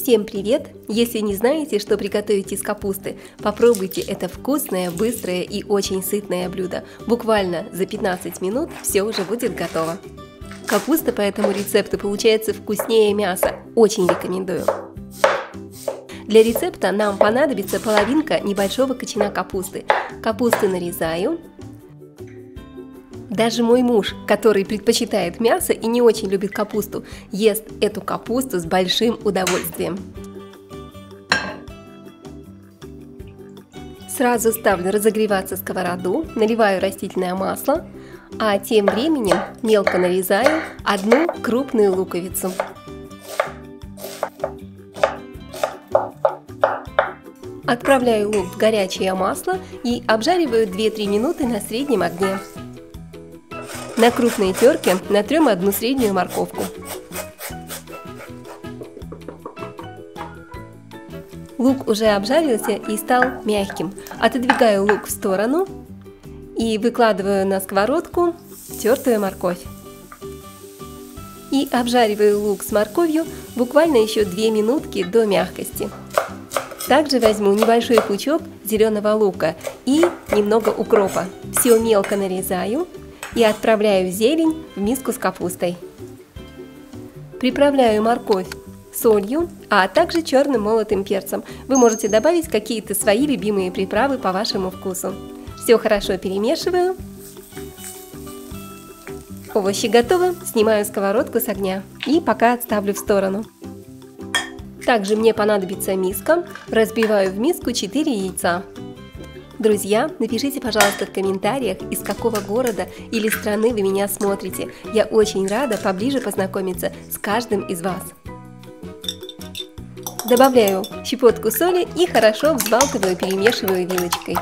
Всем привет! Если не знаете, что приготовить из капусты, попробуйте это вкусное, быстрое и очень сытное блюдо. Буквально за 15 минут все уже будет готово. Капуста по этому рецепту получается вкуснее мяса. Очень рекомендую. Для рецепта нам понадобится половинка небольшого кочана капусты. Капусту нарезаю. Даже мой муж, который предпочитает мясо и не очень любит капусту, ест эту капусту с большим удовольствием. Сразу ставлю разогреваться сковороду, наливаю растительное масло, а тем временем мелко нарезаю одну крупную луковицу. Отправляю лук в горячее масло и обжариваю 2-3 минуты на среднем огне. На крупной терке натрем одну среднюю морковку. Лук уже обжарился и стал мягким. Отодвигаю лук в сторону и выкладываю на сковородку тертую морковь. И обжариваю лук с морковью буквально еще 2 минутки до мягкости. Также возьму небольшой пучок зеленого лука и немного укропа. Все мелко нарезаю и отправляю зелень в миску с капустой. Приправляю морковь солью, а также черным молотым перцем. Вы можете добавить какие-то свои любимые приправы по вашему вкусу. Все хорошо перемешиваю. Овощи готовы, снимаю сковородку с огня и пока отставлю в сторону. Также мне понадобится миска. Разбиваю в миску 4 яйца. Друзья, напишите, пожалуйста, в комментариях, из какого города или страны вы меня смотрите. Я очень рада поближе познакомиться с каждым из вас. Добавляю щепотку соли и хорошо взбалтываю, перемешиваю вилочкой.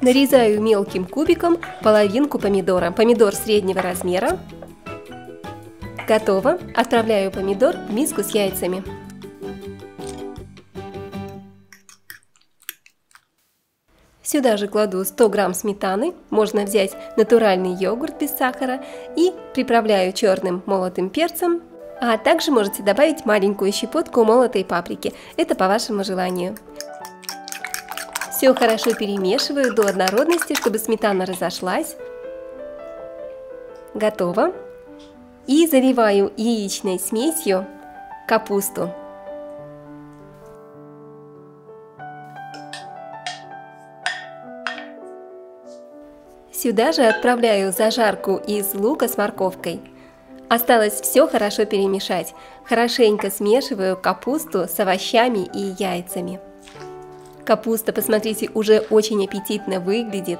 Нарезаю мелким кубиком половинку помидора. Помидор среднего размера. Готово. Отправляю помидор в миску с яйцами. Сюда же кладу 100 грамм сметаны, можно взять натуральный йогурт без сахара, и приправляю черным молотым перцем, а также можете добавить маленькую щепотку молотой паприки, это по вашему желанию. Все хорошо перемешиваю до однородности, чтобы сметана разошлась. Готово. И заливаю яичной смесью капусту. Сюда же отправляю зажарку из лука с морковкой. Осталось все хорошо перемешать. Хорошенько смешиваю капусту с овощами и яйцами. Капуста, посмотрите, уже очень аппетитно выглядит.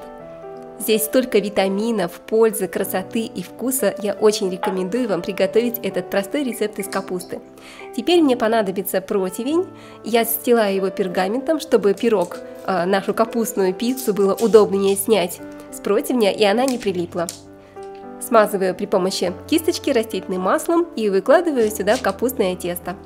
Здесь столько витаминов, пользы, красоты и вкуса. Я очень рекомендую вам приготовить этот простой рецепт из капусты. Теперь мне понадобится противень. Я застилаю его пергаментом, чтобы пирог, нашу капустную пиццу, было удобнее снять с противня и она не прилипла. Смазываю при помощи кисточки растительным маслом и выкладываю сюда капустное тесто.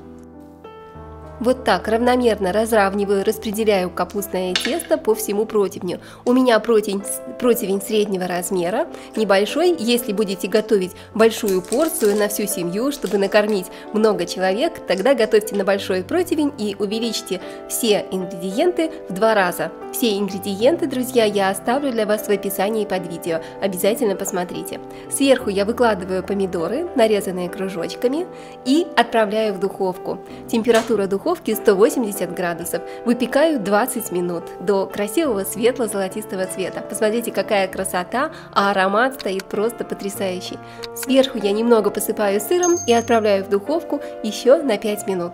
Вот так равномерно разравниваю, распределяю капустное тесто по всему противню. У меня противень среднего размера, небольшой. Если будете готовить большую порцию на всю семью, чтобы накормить много человек, тогда готовьте на большой противень и увеличьте все ингредиенты в 2 раза. Все ингредиенты, друзья, я оставлю для вас в описании под видео. Обязательно посмотрите. Сверху я выкладываю помидоры, нарезанные кружочками, и отправляю в духовку. Температура духовки 180 градусов. Выпекаю 20 минут до красивого светло-золотистого цвета. Посмотрите, какая красота, а аромат стоит просто потрясающий. Сверху я немного посыпаю сыром и отправляю в духовку еще на 5 минут.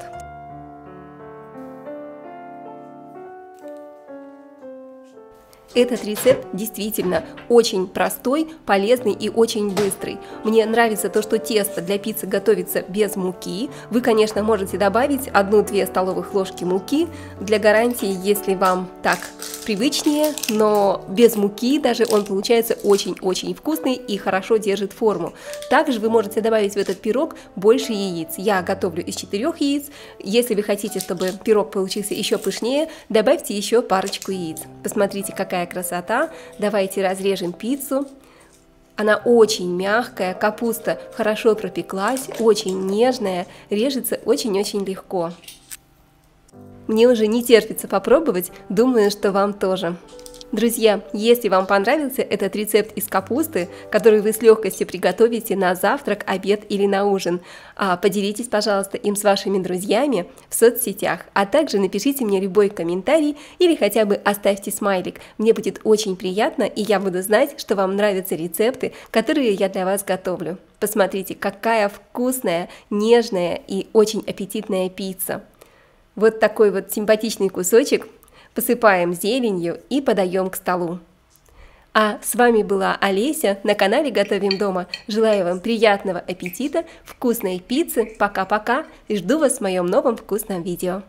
Этот рецепт действительно очень простой, полезный и очень быстрый. Мне нравится то, что тесто для пиццы готовится без муки. Вы, конечно, можете добавить 1-2 столовых ложки муки для гарантии, если вам так привычнее, но без муки даже он получается очень-очень вкусный и хорошо держит форму. Также вы можете добавить в этот пирог больше яиц. Я готовлю из 4 яиц. Если вы хотите, чтобы пирог получился еще пышнее, добавьте еще парочку яиц. Посмотрите, какая красота. Давайте разрежем пиццу. Она очень мягкая, капуста хорошо пропеклась, очень нежная, режется очень-очень легко. Мне уже не терпится попробовать, думаю, что вам тоже. Друзья, если вам понравился этот рецепт из капусты, который вы с легкостью приготовите на завтрак, обед или на ужин, поделитесь, пожалуйста, им с вашими друзьями в соцсетях, а также напишите мне любой комментарий или хотя бы оставьте смайлик. Мне будет очень приятно, и я буду знать, что вам нравятся рецепты, которые я для вас готовлю. Посмотрите, какая вкусная, нежная и очень аппетитная пицца. Вот такой вот симпатичный кусочек. Посыпаем зеленью и подаем к столу. А с вами была Олеся на канале Готовим дома. Желаю вам приятного аппетита, вкусной пиццы. Пока-пока и жду вас в моем новом вкусном видео.